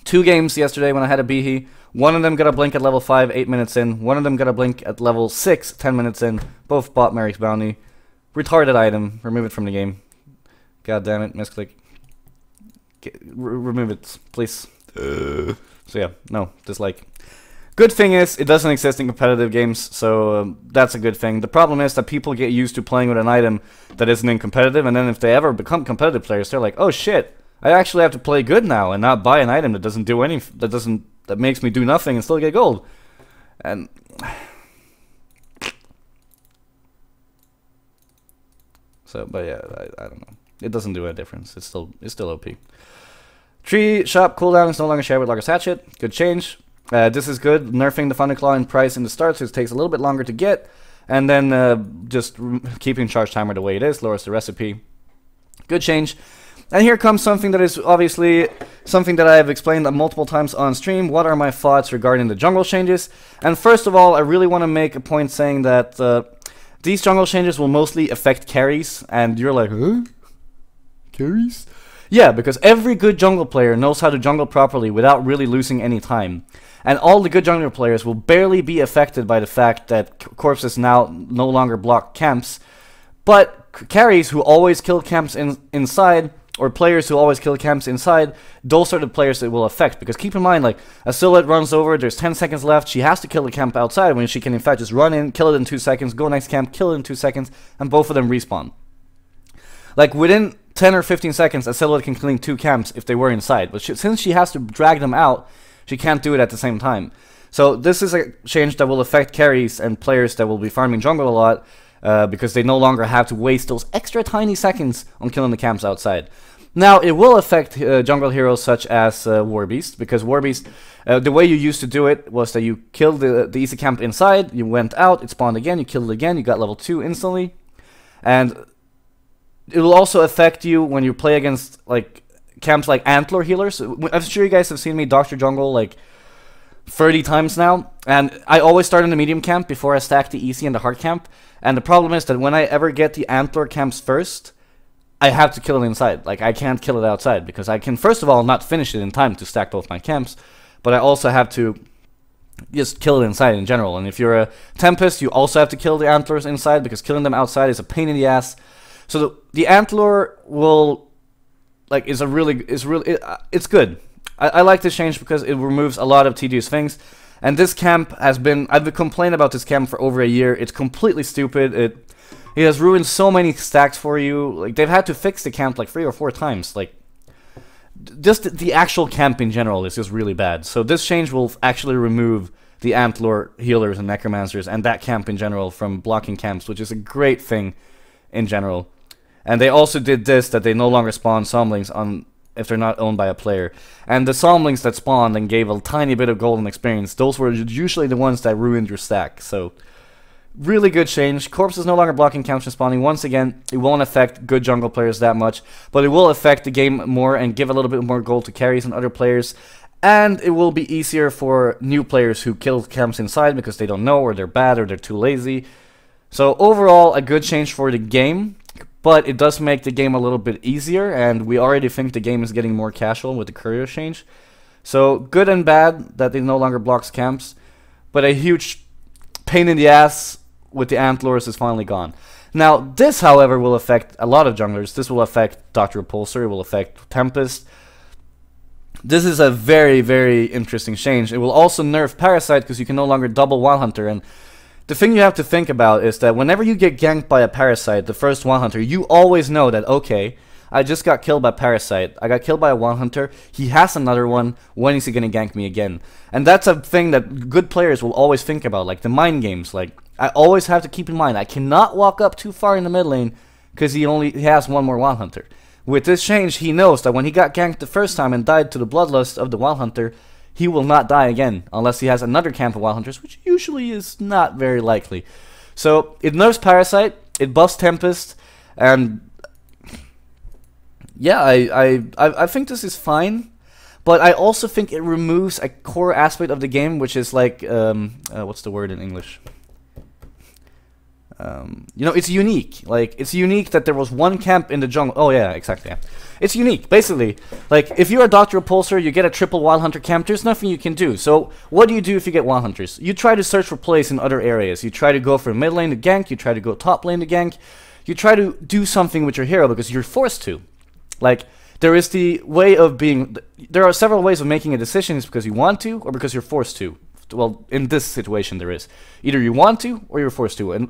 2 games yesterday when I had a Behe, one of them got a blink at level 5 8 minutes in, one of them got a blink at level 6 10 minutes in. Both bought Merrick's bounty. Retarded item, remove it from the game. God damn it, misclick. Remove it, please. So yeah, no, dislike. Good thing is, it doesn't exist in competitive games, so that's a good thing. The problem is that people get used to playing with an item that isn't in competitive, and then if they ever become competitive players, they're like, oh shit, I actually have to play good now and not buy an item that doesn't do any, that makes me do nothing and still get gold. And So, but yeah, I don't know. It doesn't do a difference. It's still OP. Tree shop cooldown is no longer shared with Logger's Hatchet. Good change. This is good. Nerfing the Thunderclaw in price in the start, so it takes a little bit longer to get. And then just keeping charge timer the way it is lowers the recipe. Good change. And here comes something that is obviously something that I have explained multiple times on stream. What are my thoughts regarding the jungle changes? And first of all, I really want to make a point saying that these jungle changes will mostly affect carries. And you're like, huh? Carries? Yeah, because every good jungle player knows how to jungle properly without really losing any time. And all the good jungler players will barely be affected by the fact that corpses now no longer block camps. But carries who always kill camps inside, or players who always kill camps inside, those are the players that will affect. Because keep in mind, like, a silhouette runs over, there's 10 seconds left, she has to kill the camp outside when she can in fact just run in, kill it in 2 seconds, go next camp, kill it in 2 seconds, and both of them respawn. Like, within 10 or 15 seconds, a silhouette can clean 2 camps if they were inside. But since she has to drag them out, she can't do it at the same time. So this is a change that will affect carries and players that will be farming jungle a lot, because they no longer have to waste those extra tiny seconds on killing the camps outside. Now, it will affect jungle heroes such as Warbeast, because Warbeast, the way you used to do it was that you killed the easy camp inside, you went out, it spawned again, you killed it again, you got level 2 instantly. And it will also affect you when you play against like camps like Antler healers. I'm sure you guys have seen me Dr. Jungle like 30 times now, and I always start in the medium camp before I stack the easy and the hard camp. And the problem is that when I ever get the Antler camps first, I have to kill it inside. Like, I can't kill it outside, because I can, first of all, not finish it in time to stack both my camps, but I also have to just kill it inside in general. And if you're a Tempest, you also have to kill the Antlers inside, because killing them outside is a pain in the ass. So the Antler will, like, it's good. I like this change because it removes a lot of tedious things. And this camp has been, I've been complaining about this camp for over a year. It's completely stupid. It has ruined so many stacks for you. Like, they've had to fix the camp like 3 or 4 times. Like, just the actual camp in general is just really bad. So this change will actually remove the Antler healers and necromancers and that camp in general from blocking camps, which is a great thing in general. And they also did this, that they no longer spawn Somlings on if they're not owned by a player. And the Somlings that spawned and gave a tiny bit of golden experience, those were usually the ones that ruined your stack. So really good change. Corpse is no longer blocking camps from spawning. Once again, it won't affect good jungle players that much, but it will affect the game more and give a little bit more gold to carries and other players. And it will be easier for new players who kill camps inside because they don't know, or they're bad, or they're too lazy. So overall, a good change for the game, but it does make the game a little bit easier, and we already think the game is getting more casual with the Courier change. So good and bad that it no longer blocks camps, but a huge pain in the ass with the Antlers is finally gone. Now, this, however, will affect a lot of junglers. This will affect Dr. Repulsor, it will affect Tempest. This is a very, very interesting change. It will also nerf Parasite because you can no longer double Wild Hunter. And the thing you have to think about is that whenever you get ganked by a Parasite, the first Wild Hunter, you always know that, okay, I just got killed by Parasite. I got killed by a Wild Hunter. He has another one. When is he going to gank me again? And that's a thing that good players will always think about, like the mind games. Like, I always have to keep in mind, I cannot walk up too far in the mid lane because he has one more Wild Hunter. With this change, he knows that when he got ganked the first time and died to the bloodlust of the Wild Hunter, he will not die again unless he has another camp of Wild Hunters, which usually is not very likely. So it nerfs Parasite, it buffs Tempest, and yeah, I think this is fine. But I also think it removes a core aspect of the game, which is like, what's the word in English? You know, it's unique. Like, it's unique that there was one camp in the jungle. Oh yeah, exactly. Yeah. It's unique. Basically, like, if you're a Dr. Repulsor, you get a triple Wild Hunter camp, there's nothing you can do. So what do you do if you get Wild Hunters? You try to search for plays in other areas. You try to go from mid lane to gank, you try to go top lane to gank. You try to do something with your hero because you're forced to. Like, there is the way of being... There are several ways of making a decision. It's because you want to or because you're forced to. Well, in this situation there is. Either you want to or you're forced to. And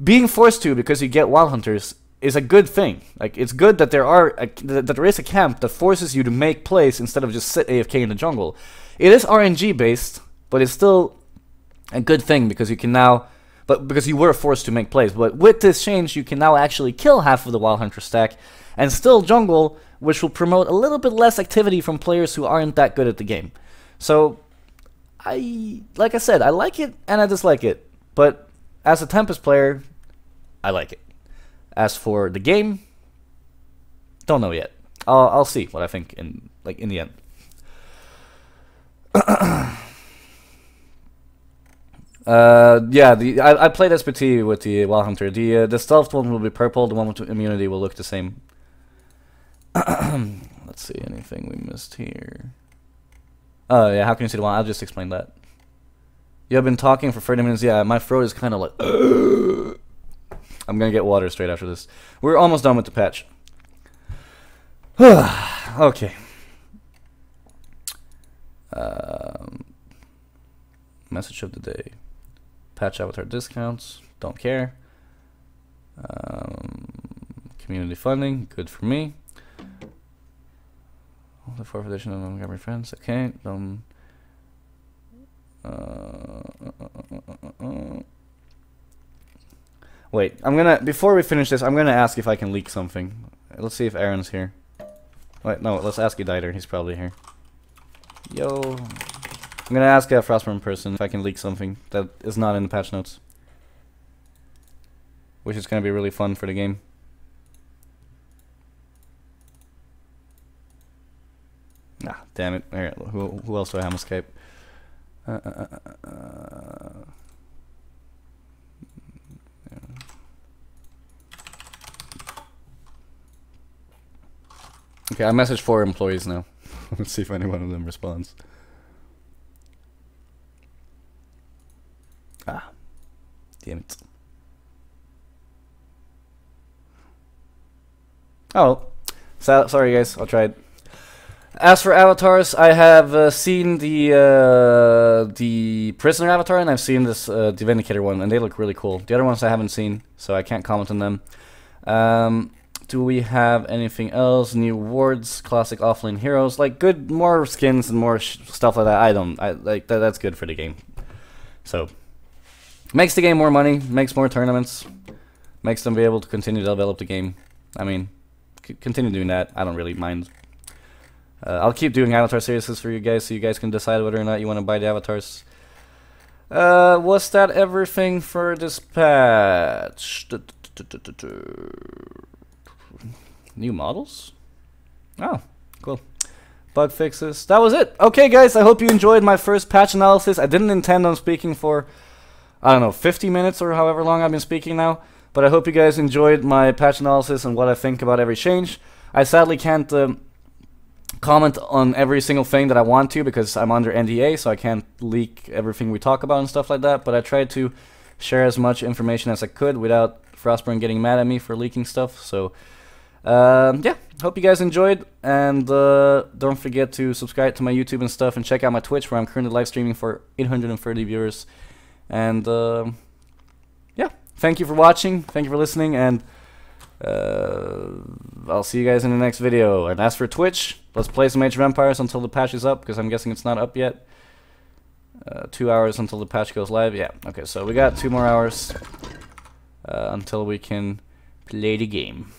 being forced to because you get Wild Hunters is a good thing. Like, it's good that there is a camp that forces you to make plays instead of just sit AFK in the jungle. It is RNG based, but it's still a good thing because you can now... but because you were forced to make plays. But with this change, you can now actually kill half of the Wild Hunter stack and still jungle, which will promote a little bit less activity from players who aren't that good at the game. So, like I said, I like it and I dislike it. But as a Tempest player, I like it. As for the game, don't know yet. I'll see what I think in the end. Yeah, I played SPT with the Wild Hunter. The stealth one will be purple. The one with immunity will look the same. Let's see, anything we missed here. Oh yeah, how can you see the one? I'll just explain that. You have been talking for 30 minutes. Yeah, my throat is kind of like. I'm gonna get water straight after this. We're almost done with the patch. Okay. Message of the day. Patch avatar discounts. Don't care. Community funding. Good for me. The 4th edition of Montgomery Friends. Okay. Wait. Before we finish this, I'm gonna ask if I can leak something. Let's see if Aaron's here. Wait, no, let's ask Editer. He's probably here. Yo. I'm gonna ask a Frostburn person if I can leak something that is not in the patch notes. Which is gonna be really fun for the game. Ah, damn it. Alright, who else do I have on Skype? Okay, I messaged 4 employees now. Let's see if any one of them responds. Ah, damn it. Oh, sorry guys, I'll try it. As for avatars, I have seen the prisoner avatar, and I've seen this the Vindicator one, and they look really cool. The other ones I haven't seen, so I can't comment on them. Do we have anything else? New awards, classic offlane heroes, like good, more skins and more stuff like that. I like that. That's good for the game. So makes the game more money, makes more tournaments, makes them be able to continue to develop the game. I mean, continue doing that. I don't really mind. I'll keep doing avatar series for you guys, so you guys can decide whether or not you want to buy the avatars. Was that everything for this patch? New models? Oh, cool. Bug fixes. That was it. Okay, guys, I hope you enjoyed my first patch analysis. I didn't intend on speaking for, I don't know, 50 minutes or however long I've been speaking now. But I hope you guys enjoyed my patch analysis and what I think about every change. I sadly can't comment on every single thing that I want to because I'm under NDA, so I can't leak everything we talk about and stuff like that. But I tried to share as much information as I could without Frostburn getting mad at me for leaking stuff. So yeah, hope you guys enjoyed, and don't forget to subscribe to my YouTube and stuff, and check out my Twitch where I'm currently live streaming for 830 viewers. And yeah, thank you for watching, thank you for listening, and I'll see you guys in the next video. And as for Twitch, let's play some Age of Empires until the patch is up, because I'm guessing it's not up yet. 2 hours until the patch goes live. Yeah, okay, so we got 2 more hours until we can play the game.